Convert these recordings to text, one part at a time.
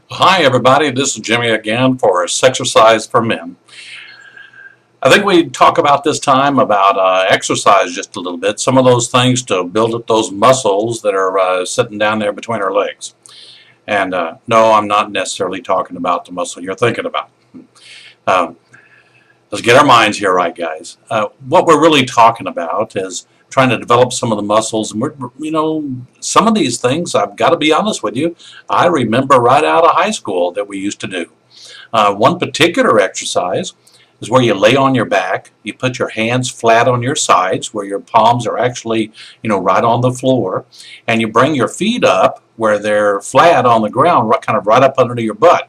Hi everybody, this is Jimmy again for Sexercise for Men. I think we talk about this time about exercise just a little bit, some of those things to build up those muscles that are sitting down there between our legs. And no, I'm not necessarily talking about the muscle you're thinking about. Um, let's get our minds here right, guys. What we're really talking about is trying to develop some of the muscles. And some of these things, I've got to be honest with you, I remember right out of high school that we used to do. One particular exercise is where you lay on your back, you put your hands flat on your sides where your palms are actually, right on the floor, and you bring your feet up where they're flat on the ground, kind of right up under your butt.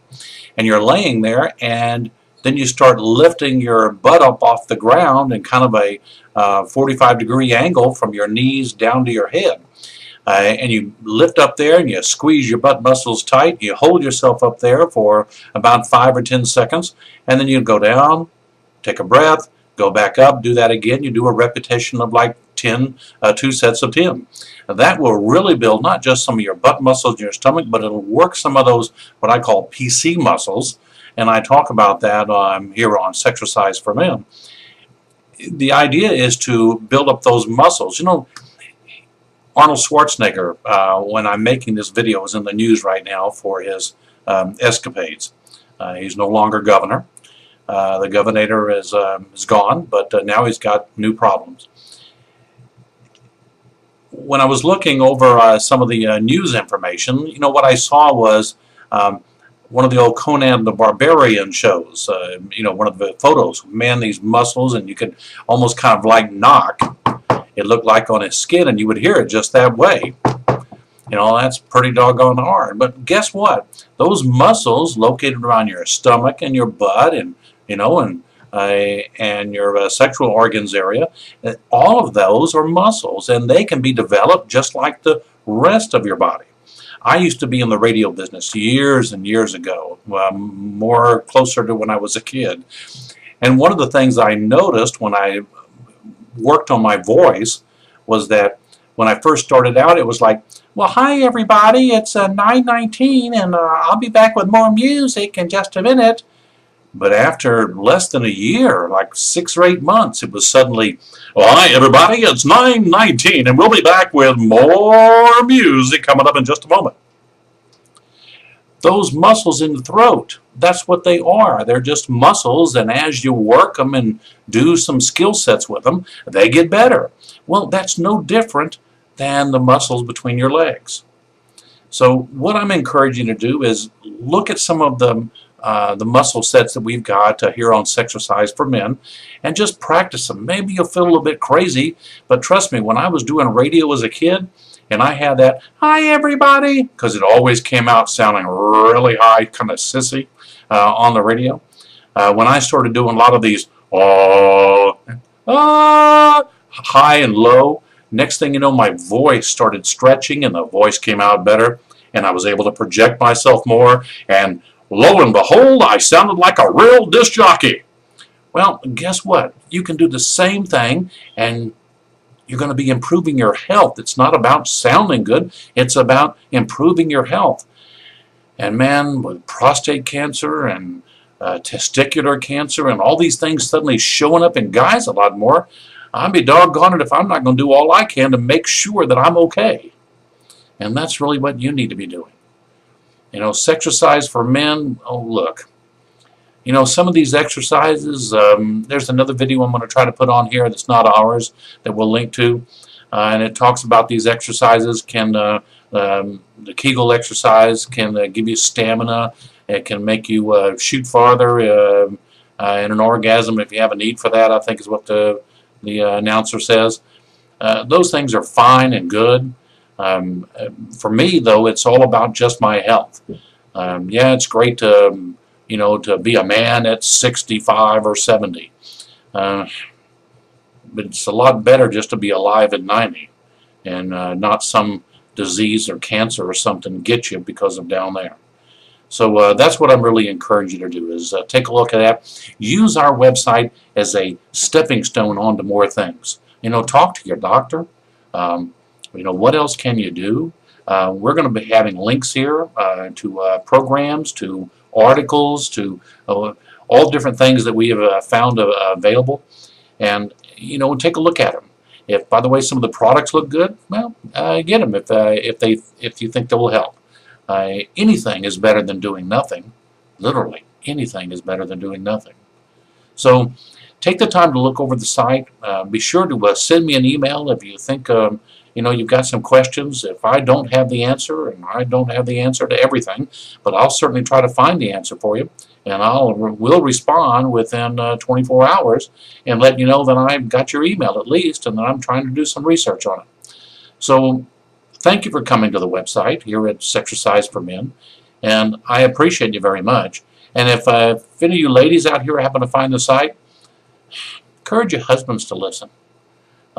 And you're laying there, and then you start lifting your butt up off the ground in kind of a 45-degree angle from your knees down to your head. And you lift up there and you squeeze your butt muscles tight. You hold yourself up there for about 5 or 10 seconds, and then you go down, take a breath, go back up, do that again. You do a repetition of like 10, 2 sets of 10. That will really build not just some of your butt muscles in your stomach, but it'll work some of those what I call PC muscles. And I talk about that here on Sexercise for Men. The idea is to build up those muscles. Arnold Schwarzenegger, when I'm making this video, is in the news right now for his escapades. He's no longer governor. The governor is gone, but now he's got new problems. When I was looking over some of the news information, what I saw was one of the old Conan the Barbarian shows. One of the photos, man, these muscles, and you could almost kind of like knock. It looked like on his skin, and you would hear it just that way. That's pretty doggone hard. But guess what? Those muscles located around your stomach and your butt, and your sexual organs area, all of those are muscles, and they can be developed just like the rest of your body. I used to be in the radio business years and years ago, more closer to when I was a kid. And one of the things I noticed when I worked on my voice was that when I first started out, it was like, well, hi everybody, it's 9:19 and I'll be back with more music in just a minute. But after less than a year, like 6 or 8 months, it was suddenly, well, hi everybody, it's 9:19 and we'll be back with more music coming up in just a moment. Those muscles in the throat, that's what they are. They're just muscles, and as you work them and do some skill sets with them, they get better. Well, that's no different than the muscles between your legs. So what I'm encouraging you to do is look at some of the muscle sets that we've got here on Sexercise for Men and just practice them. Maybe you'll feel a little bit crazy, but trust me, when I was doing radio as a kid, and I had that, hi everybody, because it always came out sounding really high, kind of sissy on the radio. When I started doing a lot of these high and low, next thing you know, my voice started stretching and the voice came out better, and I was able to project myself more, and lo and behold, I sounded like a real disc jockey. Well, guess what? You can do the same thing, and you're going to be improving your health. It's not about sounding good. It's about improving your health. And man, with prostate cancer and testicular cancer and all these things suddenly showing up in guys a lot more, I'd be doggone it if I'm not going to do all I can to make sure that I'm okay. And that's really what you need to be doing. Sexercise for Men, oh look. Some of these exercises, there's another video I'm going to try to put on here that's not ours that we'll link to. And it talks about these exercises. The Kegel exercise can give you stamina. It can make you shoot farther in an orgasm if you have a need for that, I think is what the announcer says. Those things are fine and good. For me, though, it's all about just my health. Yeah, it's great to be a man at 65 or 70. But it's a lot better just to be alive at 90 and not some disease or cancer or something get you because of down there. So that's what I'm really encouraging you to do is take a look at that. Use our website as a stepping stone onto more things. Talk to your doctor. What else can you do? We're going to be having links here to programs, to articles, to all different things that we have found available. And, you know, take a look at them. If, by the way, some of the products look good, well, get them if you think they will help. Anything is better than doing nothing. Literally, anything is better than doing nothing. So take the time to look over the site. Be sure to send me an email if you think you know, you've got some questions. If I don't have the answer, and I don't have the answer to everything, but I'll certainly try to find the answer for you, and will respond within 24 hours and let you know that I've got your email at least, and that I'm trying to do some research on it. So thank you for coming to the website here at Sexercise for Men, and I appreciate you very much. And if any of you ladies out here happen to find the site, encourage your husbands to listen.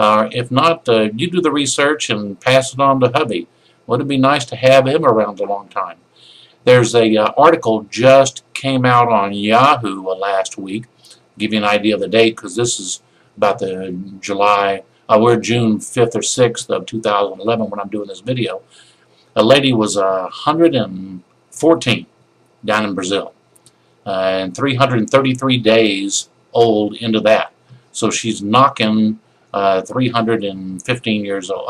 If not, you do the research and pass it on to hubby. Wouldn't it be nice to have him around a long time? There's a article just came out on Yahoo last week. Give you an idea of the date, because this is about the we're June 5th or 6th of 2011 when I'm doing this video. A lady was 114 down in Brazil, and 333 days old into that. So she's knocking 115 years old.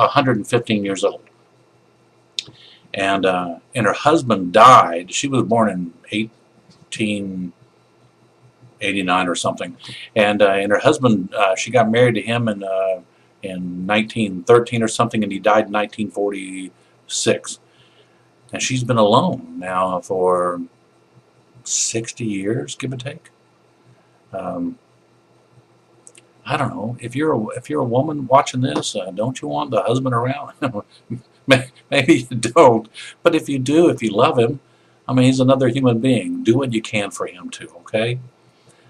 And her husband died. She was born in 1889 or something. And her husband, she got married to him in 1913 or something, and he died in 1946. And she's been alone now for 60 years, give or take. I don't know. If you're a woman watching this, don't you want the husband around? Maybe you don't. But if you do, if you love him, I mean, he's another human being. Do what you can for him too, okay?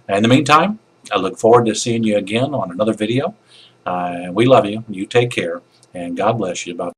In the meantime, I look forward to seeing you again on another video. We love you. You take care, and God bless you. Bye.